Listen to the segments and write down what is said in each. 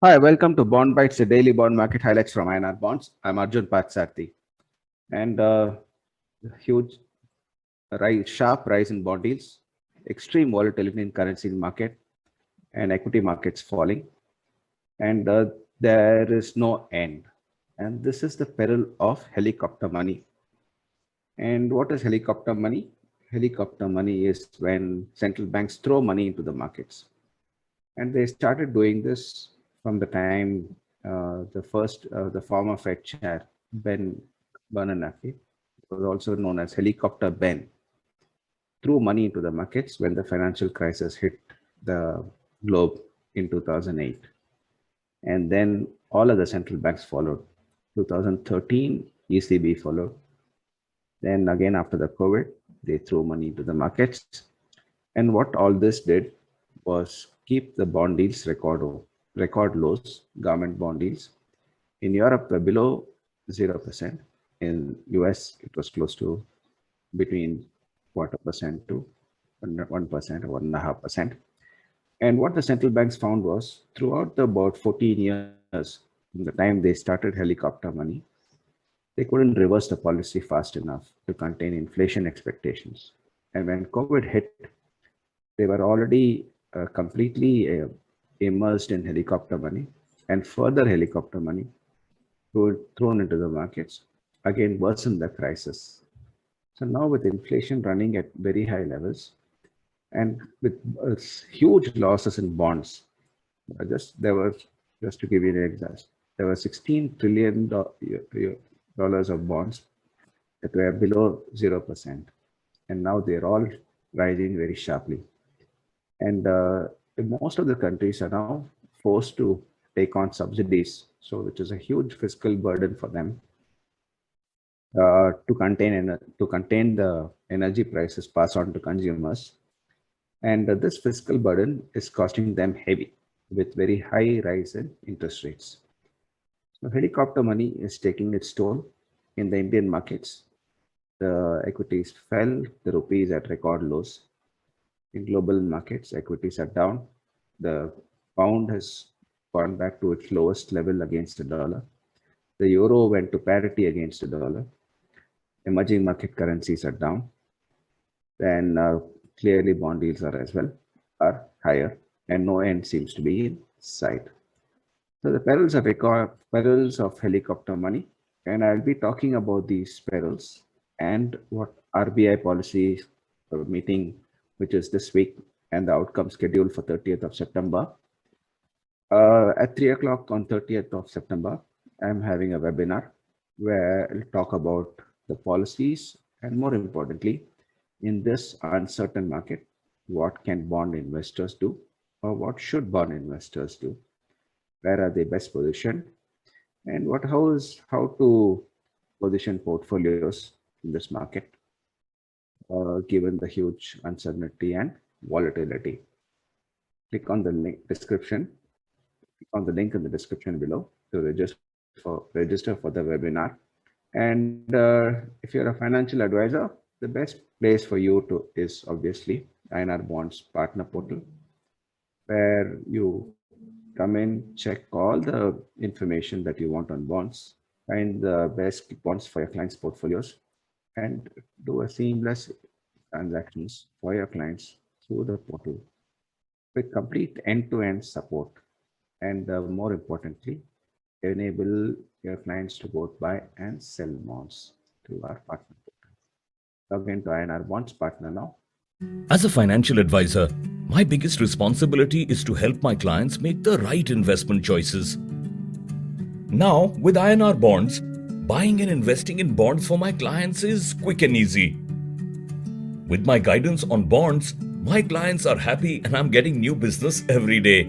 Hi, welcome to Bond Bytes, the daily bond market highlights from INR bonds. I'm Arjun Patsarthi. And huge sharp rise in bond yields, extreme volatility in currency market, and equity markets falling. And there is no end. And this is the peril of helicopter money. And what is helicopter money? Helicopter money is when central banks throw money into the markets. And they started doing this from the time the former Fed chair, Ben Bernanke, was also known as Helicopter Ben, threw money into the markets when the financial crisis hit the globe in 2008. And then all of the central banks followed. 2013, ECB followed. Then again, after the COVID, they threw money into the markets. And what all this did was keep the bond yields record lows, government bond yields. In Europe, were below 0%. In US, it was close to between 0.25% to 1% or 1.5%. And what the central banks found was throughout the about 14 years from the time they started helicopter money, they couldn't reverse the policy fast enough to contain inflation expectations. And when COVID hit, they were already completely immersed in helicopter money, and further helicopter money thrown into the markets again worsened the crisis. So now with inflation running at very high levels and with huge losses in bonds, just to give you an example, there were 16 trillion dollars of bonds that were below 0%, and now they're all rising very sharply. And most of the countries are now forced to take on subsidies, so which is a huge fiscal burden for them to contain the energy prices passed on to consumers. And this fiscal burden is costing them heavy with very high rise in interest rates. So helicopter money is taking its toll in the Indian markets. The equities fell, the rupee is at record lows. In global markets, equities are down. The pound has gone back to its lowest level against the dollar. The euro went to parity against the dollar. Emerging market currencies are down. Then clearly bond yields are as well, are higher, and no end seems to be in sight. So the perils of helicopter money, and I'll be talking about these perils and what RBI policy meeting, which is this week, and the outcome scheduled for 30th of September. At 3 o'clock on 30th of September, I'm having a webinar where I'll talk about the policies and more importantly, in this uncertain market, what can bond investors do or what should bond investors do? Where are they best positioned? And how to position portfolios in this market, given the huge uncertainty and volatility. Click on the link in the description below to register for the webinar. And if you're a financial advisor, the best place for you is obviously INR Bonds Partner Portal, where you come in, check all the information that you want on bonds, find the best bonds for your clients' portfolios, and do a seamless transactions for your clients through the portal with complete end-to-end support. And more importantly, enable your clients to both buy and sell bonds through our partner portal. Log into INR Bonds Partner now. As a financial advisor, my biggest responsibility is to help my clients make the right investment choices. Now, with INR bonds, buying and investing in bonds for my clients is quick and easy. With my guidance on bonds, my clients are happy and I'm getting new business every day.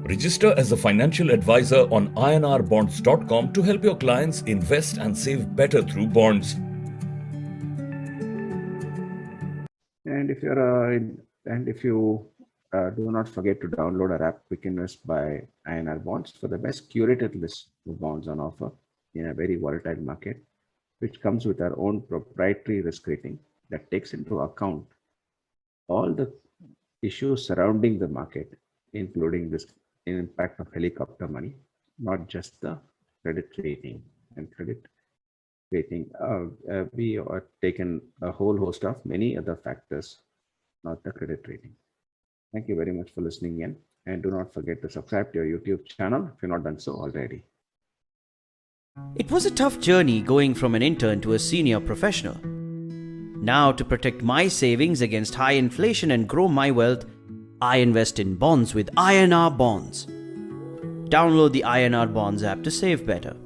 Register as a financial advisor on inrbonds.com to help your clients invest and save better through bonds. And if you do not forget to download our app, Quick Invest by INR Bonds for the best curated list of bonds on offer in a very volatile market, which comes with our own proprietary risk rating that takes into account all the issues surrounding the market, including impact of helicopter money, not just the credit rating. And credit rating, we are taken a whole host of many other factors, not the credit rating. Thank you very much for listening in, and do not forget to subscribe to your YouTube channel if you've not done so already. It was a tough journey going from an intern to a senior professional. Now, to protect my savings against high inflation and grow my wealth, I invest in bonds with INR bonds. Download the INR bonds app to save better.